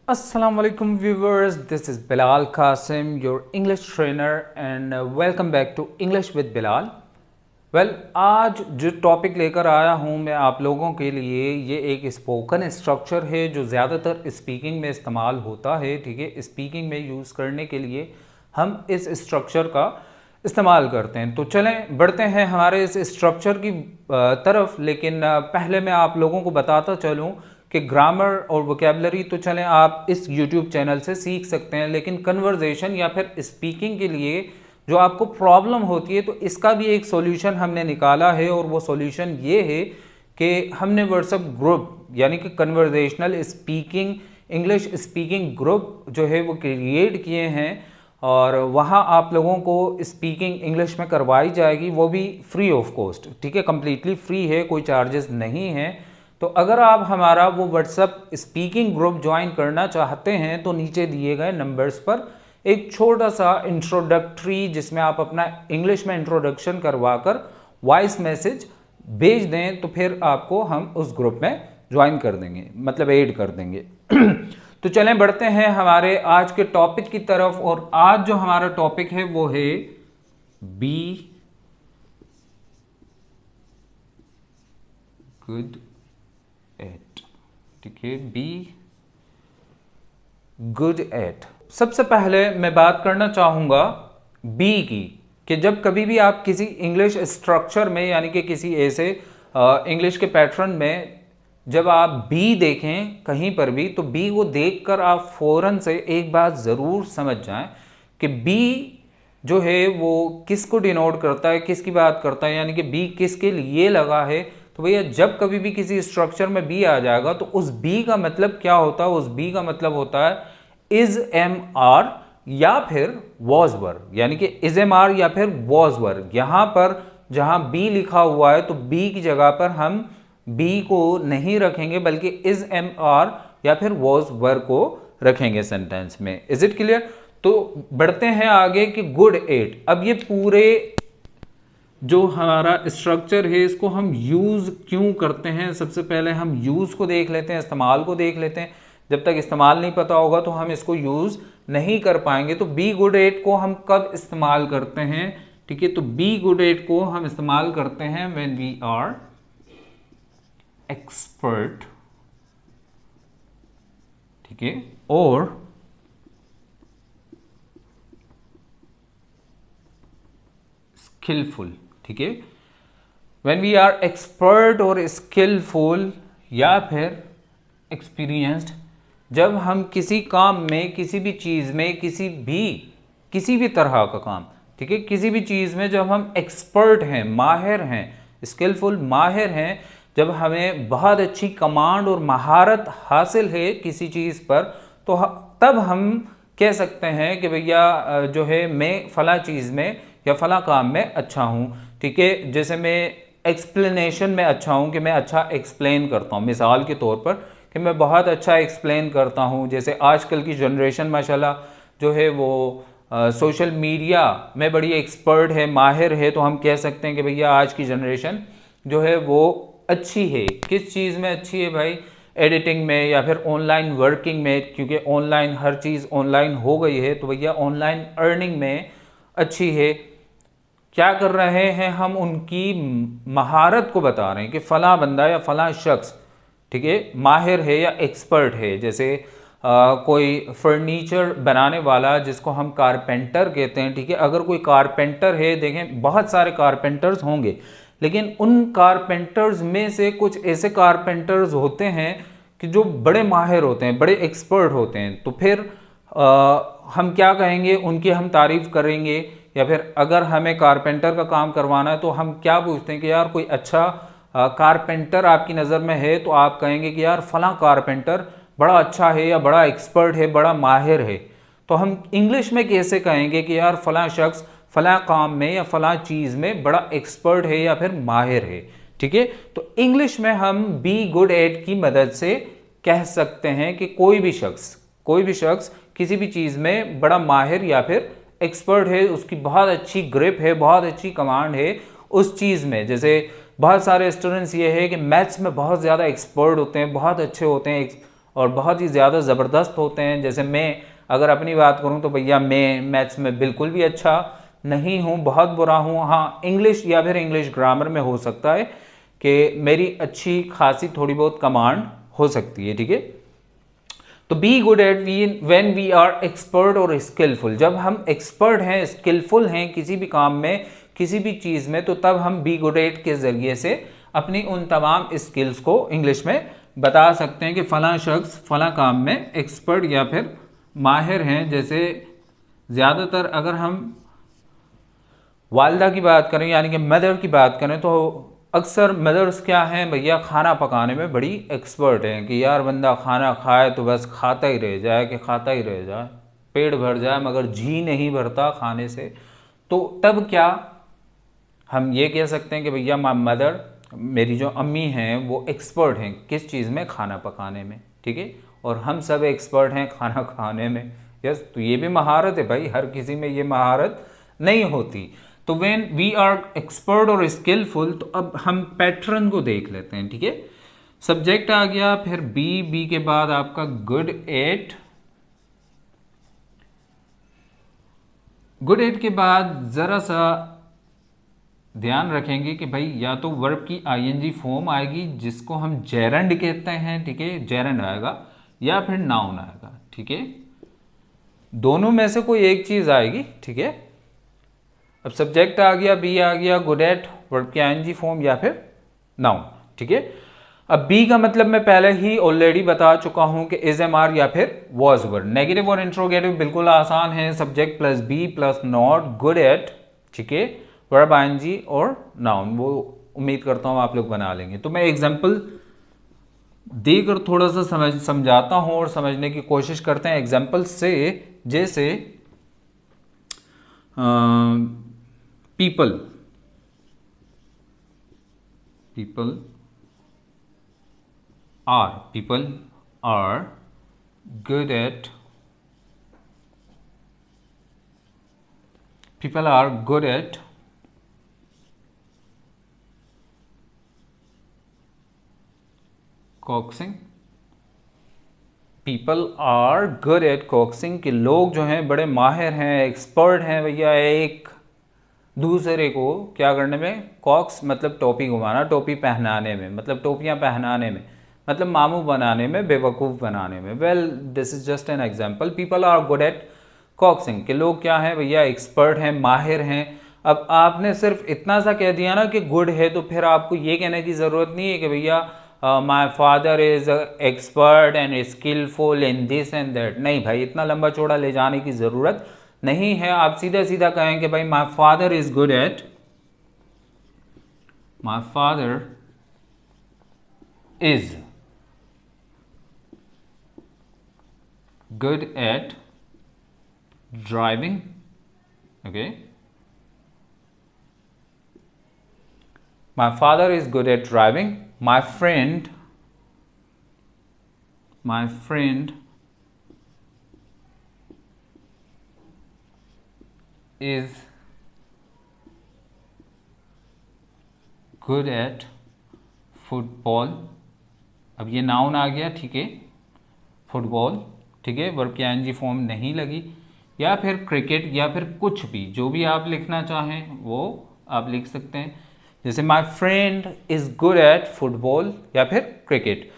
Assalamu alaikum viewers, this is Bilal Qasim, your English trainer and welcome back to English with Bilal. आज जो topic लेकर आया हूँ मैं आप लोगों के लिए, ये एक स्पोकन स्ट्रक्चर है जो ज़्यादातर स्पीकिंग में इस्तेमाल होता है। ठीक है, स्पीकिंग में यूज़ करने के लिए हम इस स्ट्रक्चर का इस्तेमाल करते हैं। तो चलें बढ़ते हैं हमारे इस स्ट्रक्चर की तरफ, लेकिन पहले मैं आप लोगों को बताता चलूँ कि ग्रामर और वोकेबलरी तो चलें आप इस YouTube चैनल से सीख सकते हैं, लेकिन कन्वर्जेशन या फिर स्पीकिंग के लिए जो आपको प्रॉब्लम होती है तो इसका भी एक सॉल्यूशन हमने निकाला है। और वो सॉल्यूशन ये है कि हमने व्हाट्सएप ग्रुप यानी कि conversational speaking English speaking group जो है वो क्रिएट किए हैं और वहाँ आप लोगों को स्पीकिंग इंग्लिश में करवाई जाएगी, वो भी फ्री ऑफ कॉस्ट। ठीक है, कम्प्लीटली फ्री है, कोई चार्जेस नहीं हैं। तो अगर आप हमारा वो व्हाट्सएप स्पीकिंग ग्रुप ज्वाइन करना चाहते हैं तो नीचे दिए गए नंबर्स पर एक छोटा सा इंट्रोडक्टरी जिसमें आप अपना इंग्लिश में इंट्रोडक्शन करवाकर वॉइस मैसेज भेज दें तो फिर आपको हम उस ग्रुप में ज्वाइन कर देंगे, मतलब ऐड कर देंगे। तो चलें बढ़ते हैं हमारे आज के टॉपिक की तरफ। और आज जो हमारा टॉपिक है वो है बी गुड एट। ठीक है, बी गुड एट। सबसे पहले मैं बात करना चाहूंगा बी की, कि जब कभी भी आप किसी इंग्लिश स्ट्रक्चर में यानी कि किसी ऐसे इंग्लिश के पैटर्न में जब आप बी देखें कहीं पर भी, तो बी को देखकर आप फौरन से एक बात ज़रूर समझ जाएं कि बी जो है वो किसको डिनोट करता है, किसकी बात करता है, यानी कि बी किसके लिए लगा है। तो भैया जब कभी भी किसी स्ट्रक्चर में बी आ जाएगा तो उस बी का मतलब क्या होता है? उस बी का मतलब होता है इज एम आर या फिर वॉज वर, यानी कि इज एम आर या फिर वॉज वर। यहां पर जहां बी लिखा हुआ है तो बी की जगह पर हम बी को नहीं रखेंगे बल्कि इज एम आर या फिर वॉज वर को रखेंगे सेंटेंस में। Is it clear? तो बढ़ते हैं आगे कि गुड एट। अब ये पूरे जो हमारा स्ट्रक्चर है इसको हम यूज क्यों करते हैं, सबसे पहले हम यूज को देख लेते हैं, इस्तेमाल को देख लेते हैं। जब तक इस्तेमाल नहीं पता होगा तो हम इसको यूज नहीं कर पाएंगे। तो बी गुड एट को हम कब इस्तेमाल करते हैं? ठीक है, तो बी गुड एट को हम इस्तेमाल करते हैं व्हेन वी आर एक्सपर्ट, ठीक है, और स्किलफुल। ठीक है, व्हेन वी आर एक्सपर्ट और स्किलफुल या फिर एक्सपीरियंस्ड, जब हम किसी काम में, किसी भी चीज़ में, किसी भी तरह का काम, ठीक है, किसी भी चीज़ में जब हम एक्सपर्ट हैं, माहिर हैं, स्किलफुल माहिर हैं, जब हमें बहुत अच्छी कमांड और महारत हासिल है किसी चीज़ पर, तो तब हम कह सकते हैं कि भैया जो है मैं फ़ला चीज़ में या फ़ला काम में अच्छा हूँ। ठीक है, जैसे मैं एक्सप्लेनेशन में अच्छा हूँ कि मैं अच्छा एक्सप्लेन करता हूँ, मिसाल के तौर पर कि मैं बहुत अच्छा एक्सप्लेन करता हूँ। जैसे आजकल की जनरेशन माशाल्लाह जो है वो सोशल मीडिया में बड़ी एक्सपर्ट है, माहिर है, तो हम कह सकते हैं कि भैया आज की जनरेशन जो है वो अच्छी है। किस चीज़ में अच्छी है भाई? एडिटिंग में या फिर ऑनलाइन वर्किंग में, क्योंकि ऑनलाइन हर चीज़ ऑनलाइन हो गई है, तो भैया ऑनलाइन अर्निंग में अच्छी है। क्या कर रहे हैं हम? उनकी महारत को बता रहे हैं कि फ़ला बंदा या फ़ला शख्स, ठीक है, माहिर है या एक्सपर्ट है। जैसे कोई फर्नीचर बनाने वाला जिसको हम कारपेंटर कहते हैं, ठीक है, अगर कोई कारपेंटर है, देखें बहुत सारे कारपेंटर्स होंगे, लेकिन उन कारपेंटर्स में से कुछ ऐसे कारपेंटर्स होते हैं कि जो बड़े माहिर होते हैं, बड़े एक्सपर्ट होते हैं। तो फिर हम क्या कहेंगे? उनकी हम तारीफ़ करेंगे। या फिर अगर हमें कारपेंटर का काम करवाना है तो हम क्या पूछते हैं कि यार कोई अच्छा कारपेंटर आपकी नज़र में है, तो आप कहेंगे कि यार फला कारपेंटर बड़ा अच्छा है या बड़ा एक्सपर्ट है, बड़ा माहिर है। तो हम इंग्लिश में कैसे कहेंगे कि यार फला शख्स फला काम में या फला चीज़ में बड़ा एक्सपर्ट है या फिर माहिर है? ठीक है, तो इंग्लिश में हम बी गुड एट की मदद से कह सकते हैं कि कोई भी शख्स किसी भी चीज़ में बड़ा माहिर या फिर एक्सपर्ट है, उसकी बहुत अच्छी ग्रिप है, बहुत अच्छी कमांड है उस चीज़ में। जैसे बहुत सारे स्टूडेंट्स ये है कि मैथ्स में बहुत ज़्यादा एक्सपर्ट होते हैं, बहुत अच्छे होते हैं और बहुत ही ज़्यादा ज़बरदस्त होते हैं। जैसे मैं अगर अपनी बात करूं तो भैया मैं मैथ्स में बिल्कुल भी अच्छा नहीं हूं, बहुत बुरा हूं। हाँ, इंग्लिश या फिर इंग्लिश ग्रामर में हो सकता है कि मेरी अच्छी खासी थोड़ी बहुत कमांड हो सकती है, ठीक है। तो be good at when we are expert और स्किलफुल, जब हम एक्सपर्ट हैं, स्किलफुल हैं किसी भी काम में, किसी भी चीज़ में, तो तब हम बी गुड एट के ज़रिए से अपनी उन तमाम स्किल्स को इंग्लिश में बता सकते हैं कि फ़लाँ शख्स फ़लाँ काम में एक्सपर्ट या फिर माहिर हैं। जैसे ज़्यादातर अगर हम वालदा की बात करें यानी कि मदर की बात करें तो अक्सर मदर्स क्या हैं भैया, खाना पकाने में बड़ी एक्सपर्ट हैं कि यार बंदा खाना खाए तो बस खाता ही रह जाए, कि खाता ही रह जाए, पेट भर जाए मगर जी नहीं भरता खाने से। तो तब क्या हम ये कह सकते हैं कि भैया माय मदर, मेरी जो अम्मी हैं वो एक्सपर्ट हैं किस चीज़ में, खाना पकाने में, ठीक है। और हम सब एक्सपर्ट हैं खाना खाने में। यस, तो ये भी महारत है भाई, हर किसी में ये महारत नहीं होती। तो व्हेन वी आर एक्सपर्ट और स्किलफुल, तो अब हम पैटर्न को देख लेते हैं, ठीक है। सब्जेक्ट आ गया, फिर बी के बाद आपका गुड एट, गुड एट के बाद ज़रा सा ध्यान रखेंगे कि भाई या तो वर्ब की आईएनजी फॉर्म आएगी जिसको हम जेरंड कहते हैं, ठीक है, जेरंड आएगा, या फिर नाउन आएगा, ठीक है। दोनों में से कोई एक चीज़ आएगी, ठीक है। अब सब्जेक्ट आ गया, बी आ गया, गुड एट, वर्ब की आईएनजी फॉर्म या फिर नाउन, ठीक है। अब बी का मतलब मैं पहले ही ऑलरेडी बता चुका हूं कि इज एम आर या फिर वॉज वर्ड। नेगेटिव और इंट्रोगेटिव बिल्कुल आसान है, subject plus be plus not, good at, ठीक है, वर्ब आईएनजी और नाउन। वो उम्मीद करता हूं आप लोग बना लेंगे। तो मैं एग्जाम्पल देकर थोड़ा सा समझाता हूं और समझने की कोशिश करते हैं एग्जाम्पल से। जैसे people are good at coaxing, people are good at coaxing, कि लोग जो हैं बड़े माहिर हैं, एक्सपर्ट हैं भैया एक दूसरे को क्या करने में, कॉक्स मतलब टोपी घुमाना, टोपी पहनाने में, मतलब टोपियां पहनाने में, मतलब मामू बनाने में, बेवकूफ़ बनाने में। Well this is just an example. People are good at coaxing, के लोग क्या हैं भैया, एक्सपर्ट हैं, माहिर हैं। अब आपने सिर्फ इतना सा कह दिया ना कि गुड है, तो फिर आपको ये कहने की ज़रूरत नहीं है कि भैया my father is expert and skillful in this and that. नहीं भाई, इतना लंबा चौड़ा ले जाने की ज़रूरत नहीं है। आप सीधा सीधा कहें कि भाई my father is good eight, my father is good eight driving, okay, my father is good at driving, my friend is good at football. अब ये नाउन आ गया, ठीक है, फुटबॉल, ठीक है, वर्ब की आईएनजी फॉर्म नहीं लगी, या फिर क्रिकेट, या फिर कुछ भी, जो भी आप लिखना चाहें वो आप लिख सकते हैं। जैसे my friend is good eight football या फिर cricket,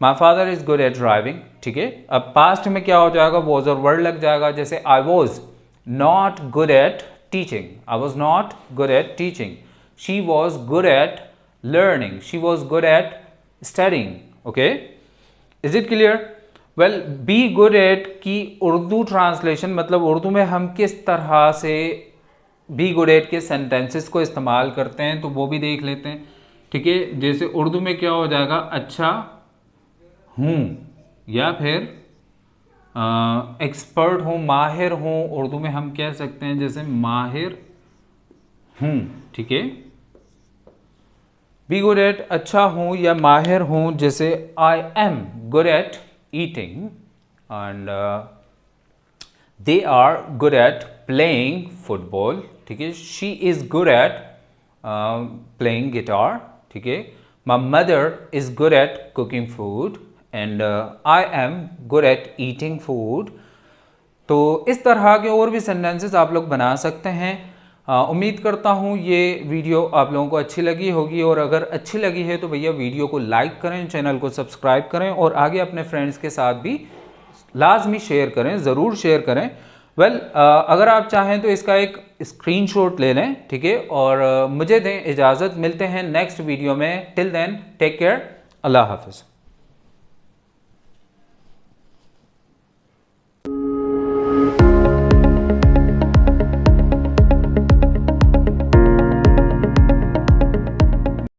my father is good eight driving, ठीक है। अब पास्ट में क्या हो जाएगा, वॉज और वर्ड लग जाएगा। जैसे I was not good eight teaching, I was not good eight teaching, she was good at learning, she was good at studying, okay, is it clear. Well, B good eight की Urdu translation, मतलब उर्दू में हम किस तरह से B good eight के sentences को इस्तेमाल करते हैं, तो वो भी देख लेते हैं, ठीक है। जैसे उर्दू में क्या हो जाएगा, अच्छा हूँ, या फिर एक्सपर्ट हूँ, माहिर हूँ, उर्दू में हम कह सकते हैं जैसे माहिर हूँ, ठीक है। बी गुड एट अच्छा हूँ या माहिर हूँ, जैसे I am good at eating and they are good at playing football, ठीक है। She is good at playing guitar, ठीक है। My mother is good at cooking food and I am good at eating food. तो इस तरह के और भी सेंटेंसेस आप लोग बना सकते हैं। उम्मीद करता हूँ ये वीडियो आप लोगों को अच्छी लगी होगी, और अगर अच्छी लगी है तो भैया वीडियो को लाइक करें, चैनल को सब्सक्राइब करें और आगे अपने फ्रेंड्स के साथ भी लाजमी शेयर करें, ज़रूर शेयर करें। अगर आप चाहें तो इसका एक स्क्रीनशॉट ले लें, ठीक है, और मुझे दें इजाज़त। मिलते हैं नेक्स्ट वीडियो में। टिल देन टेक केयर, अल्लाह हाफिज़।